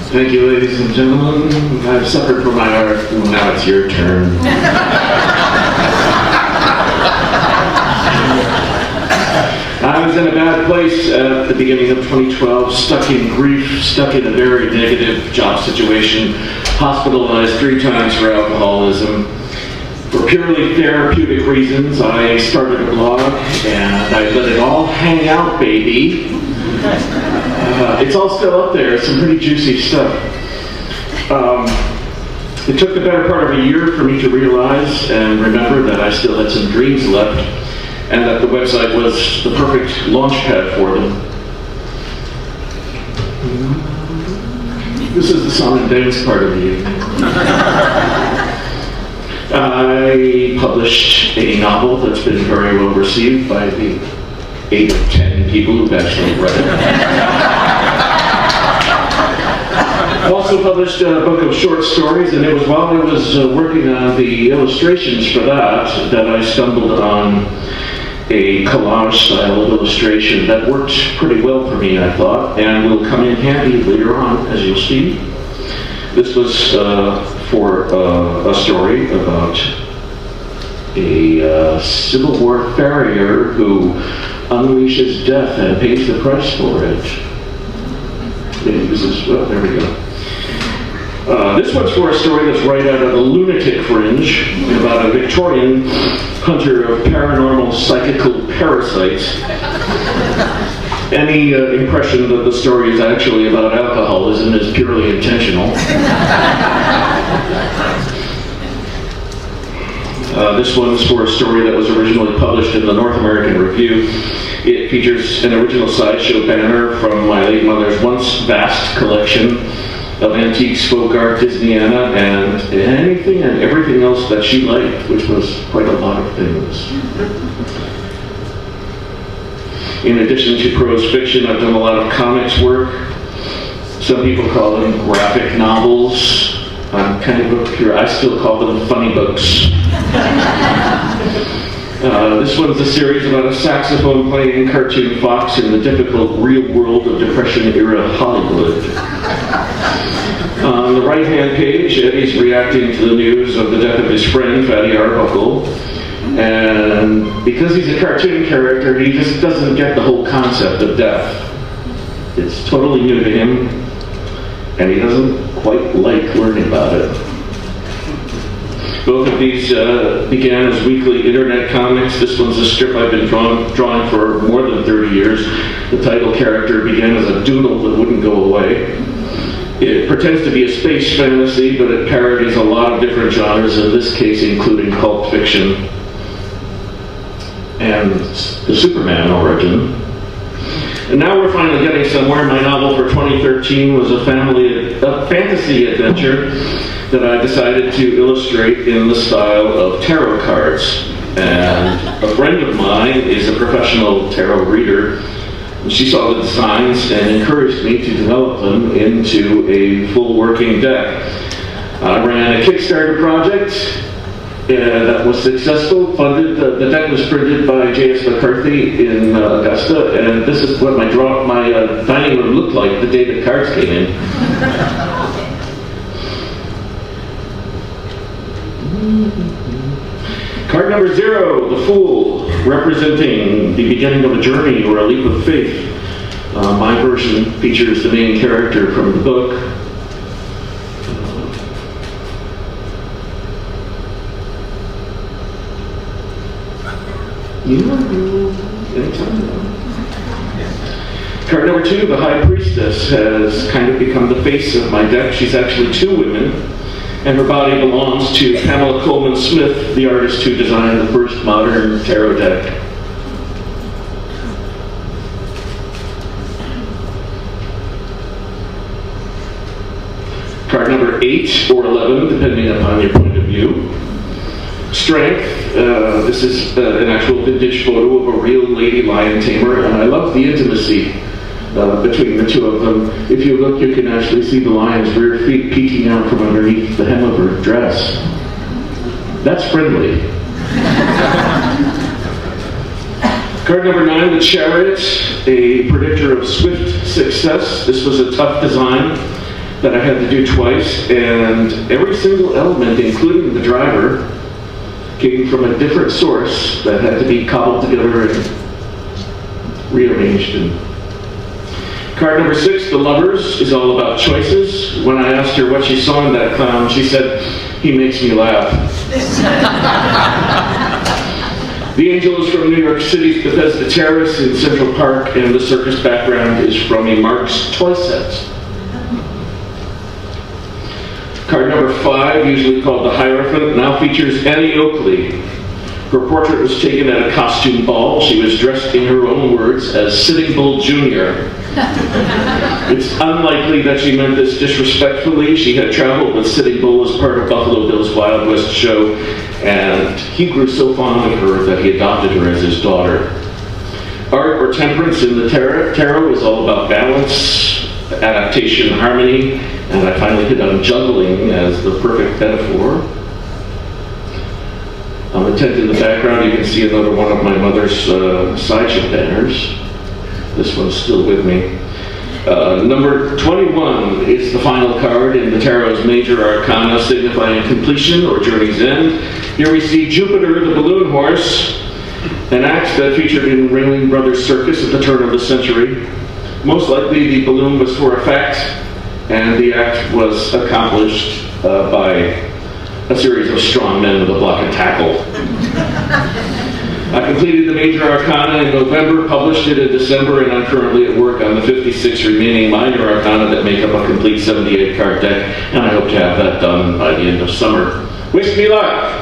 Thank you, ladies and gentlemen. I've suffered for my art. Well, now it's your turn. I was in a bad place at the beginning of 2012, stuck in grief, stuck in a very negative job situation, hospitalized 3 times for alcoholism. For purely therapeutic reasons, I started a blog, and I let it all hang out, baby. It's all still up there. It's some pretty juicy stuff. It took the better part of a year for me to realize and remember that I still had some dreams left, and that the website was the perfect launch pad for them. This is the song and dance part of the evening. I published a novel that's been very well received by the 8 or 10 people who've actually read it. I also published a book of short stories, and it was while I was working on the illustrations for that I stumbled on a collage style of illustration that worked pretty well for me, I thought, and will come in handy later on, as you'll see. This was for a story about a Civil War farrier who unleashes death and pays the price for it. There we go. This one's for a story that's right out of the lunatic fringe, about a Victorian hunter of paranormal psychical parasites. Any impression that the story is actually about alcoholism is purely intentional. This one's for a story that was originally published in the North American Review. It features an original sideshow banner from my late mother's once vast collection of antiques, folk art, Disneyana, and anything and everything else that she liked, which was quite a lot of things. In addition to prose fiction, I've done a lot of comics work. Some people call them graphic novels. I'm kind of a pure, I still call them funny books. This one's a series about a saxophone-playing cartoon fox in the difficult real world of Depression-era Hollywood. On the right-hand page, Eddie's reacting to the news of the death of his friend, Fatty Arbuckle. And because he's a cartoon character, he just doesn't get the whole concept of death. It's totally new to him, and he doesn't quite like learning about it. Both of these began as weekly internet comics. This one's a strip I've been drawing for more than 30 years. The title character began as a doodle that wouldn't go away. It pretends to be a space fantasy, but it parodies a lot of different genres, in this case including cult fiction and the Superman origin. And now we're finally getting somewhere. My novel for 2013 was a fantasy adventure that I decided to illustrate in the style of tarot cards. And a friend of mine is a professional tarot reader. And she saw the designs and encouraged me to develop them into a full working deck. I ran a Kickstarter project that was successful, funded. The deck was printed by J.S. McCarthy in Augusta, and this is what my dining room looked like the day the cards came in. Card number 0, the Fool, representing the beginning of a journey or a leap of faith. My version features the main character from the book. Card number 2, the High Priestess, has kind of become the face of my deck. She's actually 2 women, and her body belongs to Pamela Coleman Smith, the artist who designed the first modern tarot deck. Card number 8 or 11, depending upon your point of view. Strength. This is an actual vintage photo of a real lady lion tamer, and I love the intimacy between the 2 of them. If you look, you can actually see the lion's rear feet peeking out from underneath the hem of her dress. That's friendly. Card number 9, the Chariot, a predictor of swift success. This was a tough design. that I had to do twice, and every single element, including the driver, came from a different source that had to be cobbled together and rearranged. And card number 6, The Lovers, is all about choices. When I asked her what she saw in that clown, she said, "He makes me laugh." The Angel is from New York City's Bethesda Terrace in Central Park, and the circus background is from a Mark's toy set. Card number 5, usually called the Hierophant, now features Annie Oakley. Her portrait was taken at a costume ball. She was dressed, in her own words, as Sitting Bull Jr. It's unlikely that she meant this disrespectfully. She had traveled with Sitting Bull as part of Buffalo Bill's Wild West show, and he grew so fond of her that he adopted her as his daughter. Art or temperance in the tarot is all about balance, adaptation, harmony, and I finally hit on juggling as the perfect metaphor. On the tent in the background, you can see another one of my mother's sideshow banners. This one's still with me. Number 21 is the final card in the tarot's major arcana, signifying completion or journey's end. Here we see Jupiter, the balloon horse, an act that featured in Ringling Brothers Circus at the turn of the century. Most likely the balloon was for effect, and the act was accomplished by a series of strong men with a block of tackle. I completed the major arcana in November, published it in December, and I'm currently at work on the 56 remaining minor arcana that make up a complete 78 card deck, and I hope to have that done by the end of summer. Wish me luck!